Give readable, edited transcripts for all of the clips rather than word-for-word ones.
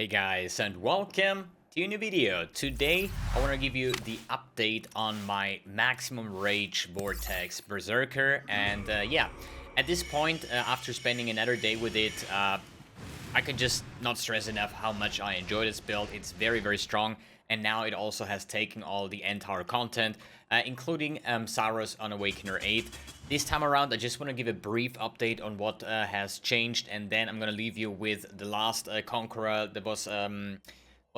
Hey guys, and welcome to a new video. Today I want to give you the update on my maximum rage Vortex Berserker, and yeah, at this point, after spending another day with it, I can just not stress enough how much I enjoy this build. It's very strong, and now it also has taken all the entire content, including Saros on Awakener 8. This time around, I just want to give a brief update on what has changed, and then I'm gonna leave you with the last Conqueror that was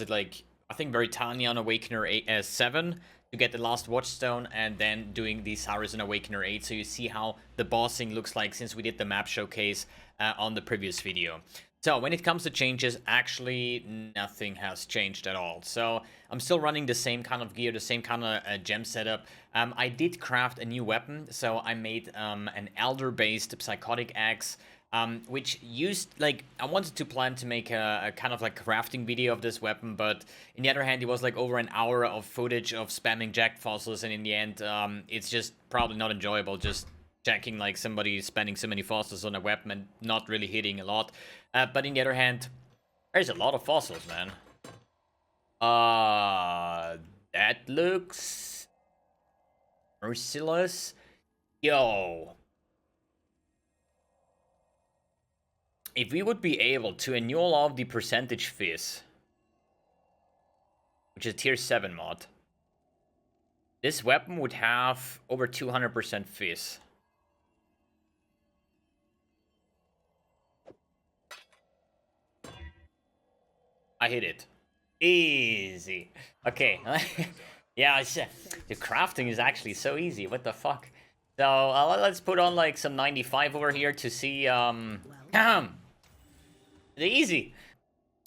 it like, I think Veritania on Awakener 8, 7 to get the last Watchstone, and then doing the Saros on Awakener 8, so you see how the bossing looks like since we did the map showcase on the previous video. So when it comes to changes, actually nothing has changed at all. So I'm still running the same kind of gear, the same kind of gem setup. I did craft a new weapon, so I made an Elder-based Psychotic Axe, which used, like, I wanted to plan to make a kind of like crafting video of this weapon, but in the other hand, it was like over an hour of footage of spamming jacked fossils, and in the end, it's just probably not enjoyable, just checking like somebody spending so many fossils on a weapon and not really hitting a lot. But in the other hand, there's a lot of fossils, man. That looks merciless. Yo. If we would be able to annul all the percentage fizz, which is tier 7 mod, this weapon would have over 200% fizz. I hit it. Easy. Okay. Yeah, the crafting is actually so easy. What the fuck? So let's put on like some 95 over here to see the easy.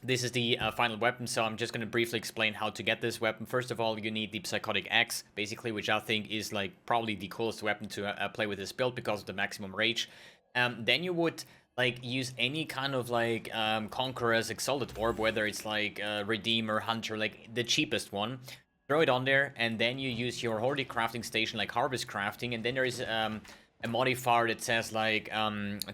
This is the final weapon, so I'm just going to briefly explain how to get this weapon. First of all, you need the Psychotic Axe, basically, which I think is like probably the coolest weapon to play with this build because of the maximum rage. Then you would like use any kind of like Conqueror's Exalted Orb, whether it's like Redeemer, Hunter, like the cheapest one. Throw it on there, and then you use your Hoardy crafting station like Harvest Crafting, and then there is a modifier that says like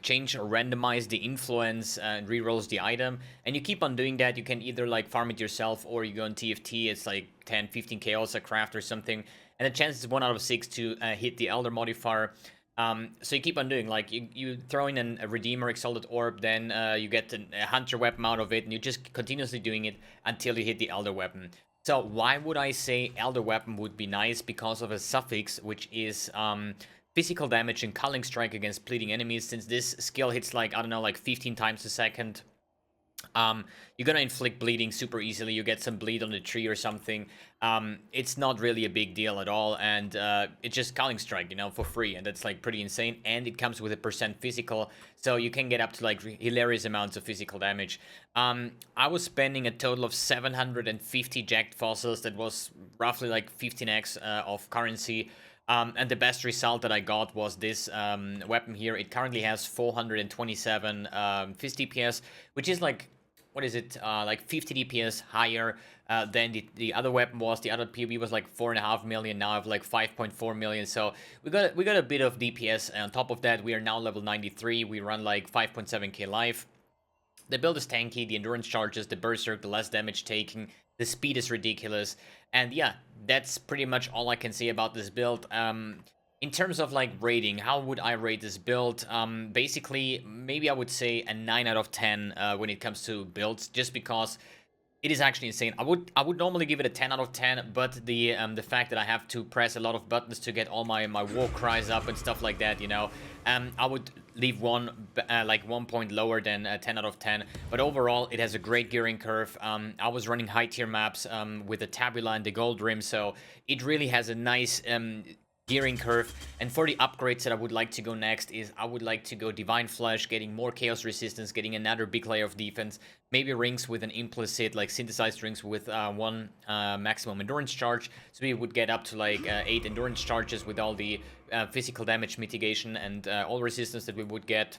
change or randomize the influence and rerolls the item, and you keep on doing that. You can either like farm it yourself, or you go on TFT, it's like 10-15 chaos a craft or something, and the chance is 1 out of 6 to hit the Elder modifier. So you keep on doing, like, you throw in a Redeemer Exalted Orb, then you get a Hunter weapon out of it, and you just continuously doing it until you hit the Elder weapon. So why would I say Elder weapon would be nice? Because of a suffix, which is physical damage and Culling Strike against bleeding enemies. Since this skill hits like, I don't know, like 15 times a second, you're gonna inflict bleeding super easily. You get some bleed on the tree or something. It's not really a big deal at all, and it's just Culling Strike, you know, for free, and that's like pretty insane. And it comes with a % physical, so you can get up to like hilarious amounts of physical damage. I was spending a total of 750 jacked fossils. That was roughly like 15x of currency. And the best result that I got was this weapon here. It currently has 427 fizz DPS, which is like, what is it, like 50 DPS higher than the other weapon was. The other PB was like 4.5 million, now I have like 5.4 million, so we got a bit of DPS. And on top of that, we are now level 93, we run like 5.7k life. The build is tanky, the endurance charges, the berserk, the less damage taking, the speed is ridiculous, and yeah, that's pretty much all I can say about this build. In terms of like rating, how would I rate this build? Basically, maybe I would say a 9 out of 10 when it comes to builds, just because it is actually insane. I would normally give it a 10 out of 10, but the fact that I have to press a lot of buttons to get all my war cries up and stuff like that, you know, I would leave like 1 point lower than a 10 out of 10. But overall, it has a great gearing curve. I was running high tier maps with the Tabula and the Gold Rim, so it really has a nice gearing curve. And for the upgrades that I would like to go next is I would like to go Divine Flesh, getting more chaos resistance, getting another big layer of defense, maybe rings with an implicit, like synthesized rings with 1 maximum endurance charge, so we would get up to like 8 endurance charges with all the physical damage mitigation and all resistance that we would get.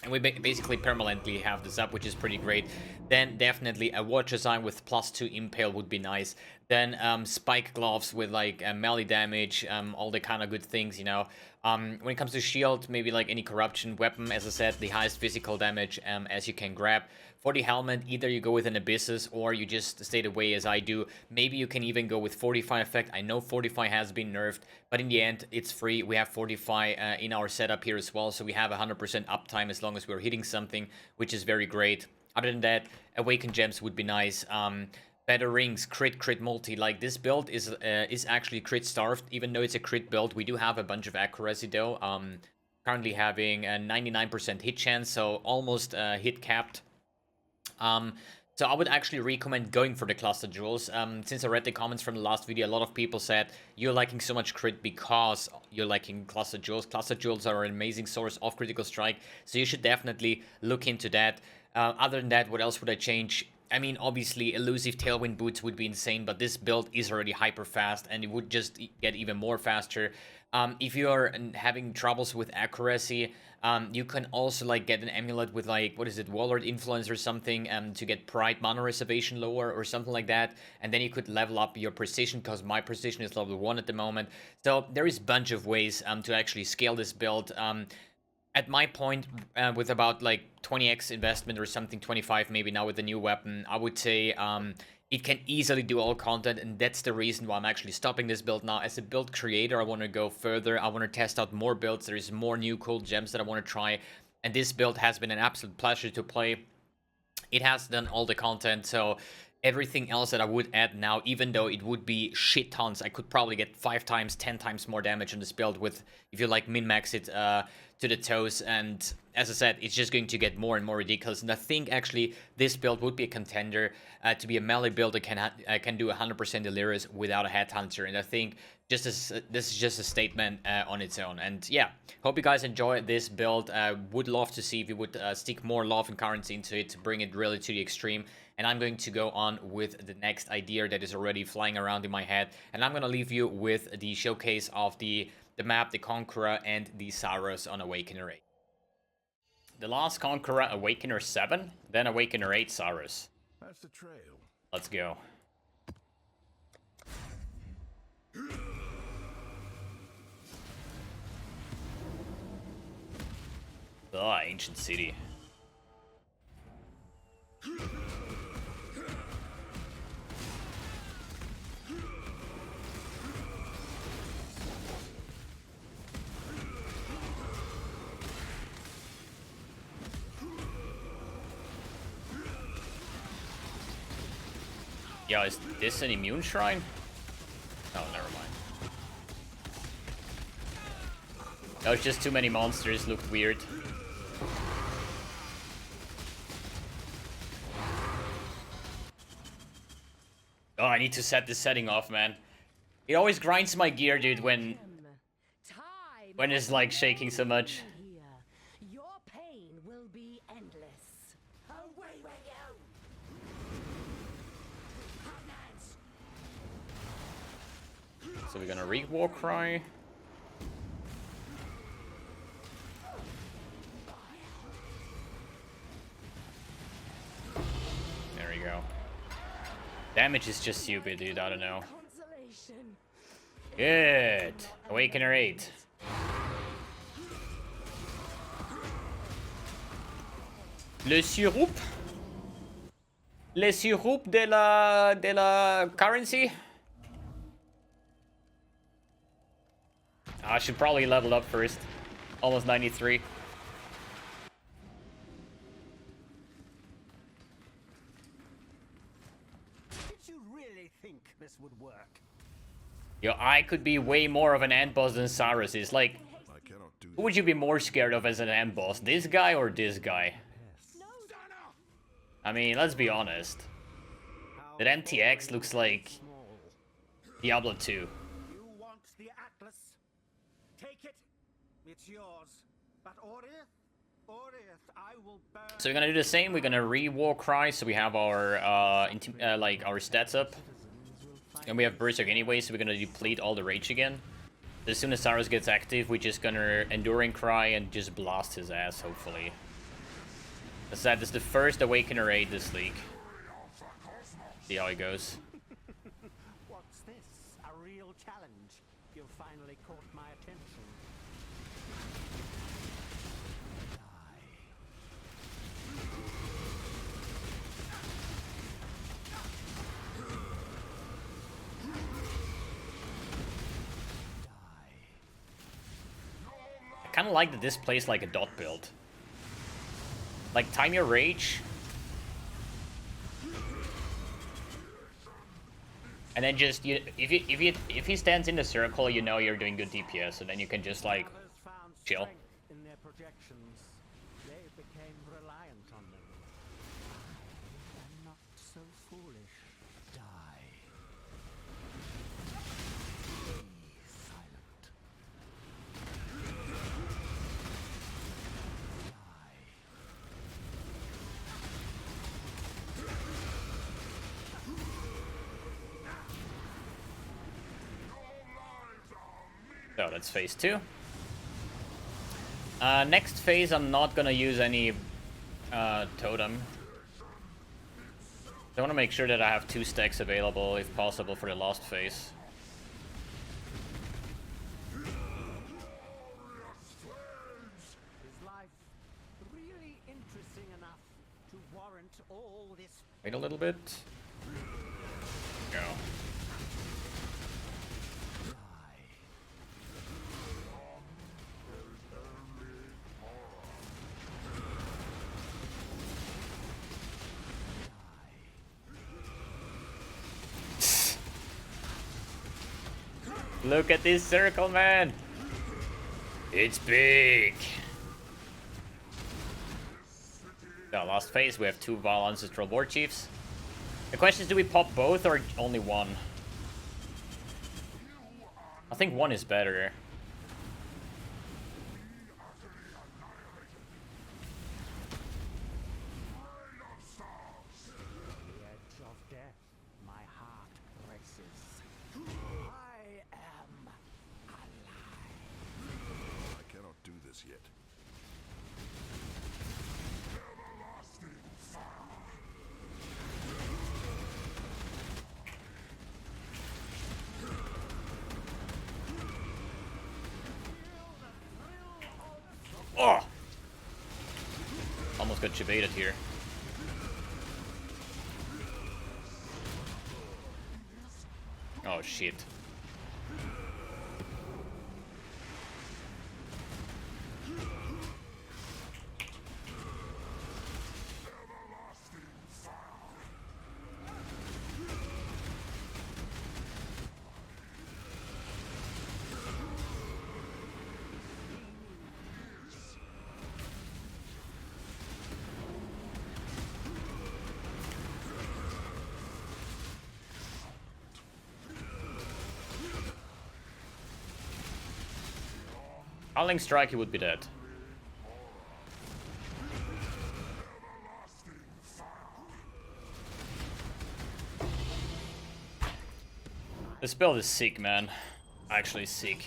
And we basically permanently have this up, which is pretty great. Then definitely a Watch Design with +2 Impale would be nice. Then spike gloves with like melee damage, all the kind of good things, you know. When it comes to shield, maybe like any corruption weapon, as I said, the highest physical damage as you can grab. For the helmet, either you go with an Abyssus or you just stay the way as I do. Maybe you can even go with Fortify effect. I know Fortify has been nerfed, but in the end, it's free. We have Fortify in our setup here as well, so we have 100% uptime as long as we're hitting something, which is very great. Other than that, Awakened Gems would be nice. Better rings, crit multi. Like, this build is actually crit starved, even though it's a crit build. We do have a bunch of accuracy though. Currently having a 99% hit chance, so almost hit capped. So I would actually recommend going for the cluster jewels. Since I read the comments from the last video, a lot of people said you're liking so much crit because you're liking cluster jewels. Cluster jewels are an amazing source of critical strike, so you should definitely look into that. Other than that, what else would I change? I mean, obviously, elusive tailwind boots would be insane, but this build is already hyper fast, and it would just get even more faster. If you are having troubles with accuracy, you can also like get an amulet with like, what is it, Warlord Influence or something, to get Pride Mana Reservation lower or something like that, and then you could level up your precision, because my precision is level 1 at the moment. So there is a bunch of ways to actually scale this build. At my point, with about like 20x investment or something, 25 maybe now with the new weapon, I would say it can easily do all content, and that's the reason why I'm actually stopping this build now. As a build creator, I want to go further. I want to test out more builds. There is more new cool gems that I want to try, and this build has been an absolute pleasure to play. It has done all the content, so everything else that I would add now, even though it would be shit tons, I could probably get 5 times, 10 times more damage on this build with, if you like, min-max it to the toes. And as I said, it's just going to get more and more ridiculous. And I think actually this build would be a contender to be a melee build that can do 100% Delirious without a headhunter. And I think this is just a statement on its own. And yeah, hope you guys enjoy this build. Would love to see if you would stick more love and currency into it to bring it really to the extreme. And I'm going to go on with the next idea that is already flying around in my head. And I'm going to leave you with the showcase of the map, the Conqueror, and the Saros on Awakener 8. The last Conqueror, Awakener 7, then Awakener 8, Saros. That's the trail. Let's go. Ah, Ancient City. Yo, is this an immune shrine? Oh, never mind. That was just too many monsters, looked weird. Oh, I need to set this setting off, man. It always grinds my gear, dude, when it's like shaking so much. Your pain will be endless. Away with you! So we're gonna re-war cry. There we go. Damage is just stupid, dude. I don't know. Good. Awakener 8. Le siroop. Le siroop de la currency. I should probably level up first. Almost 93. Did you really think this would work? Yo, I could be way more of an end boss than Saros is. Like, I cannot do who would you be more scared of as an end boss? This guy or this guy? I mean, let's be honest. That MTX looks like Diablo 2. You want the Atlas? Take it. It's yours. But Oriath, I will burn. So we're gonna do the same. We're gonna re-war cry, so we have our like our stats up, and we have Berserker anyway, so we're gonna deplete all the rage again. As soon as Saros gets active, we're just gonna Enduring Cry and just blast his ass, hopefully. As I said, this is the first Awakener 8 this league. See how it goes. finally caught my attention. I kind of like that this plays like a dot build. Like, time your rage. And then just, if he stands in the circle, you know you're doing good DPS, and then you can just, like, Others found chill. strength in their projections. They became reliant on them. I'm not so foolish. Die. Be silent. So that's phase 2. Next phase, I'm not gonna use any totem. I want to make sure that I have 2 stacks available, if possible, for the last phase. Is life really interesting enough to warrant all this? Wait a little bit. Go. Look at this circle, man! It's big! So, last phase, we have 2 Vile Ancestral War Chiefs. The question is, do we pop both or only one? I think one is better. The edge of death, my heart races. I am alive. I cannot do this yet. Oh! Almost got chibated here. Oh shit. Howling Strike, he would be dead. This build is sick, man. Actually sick.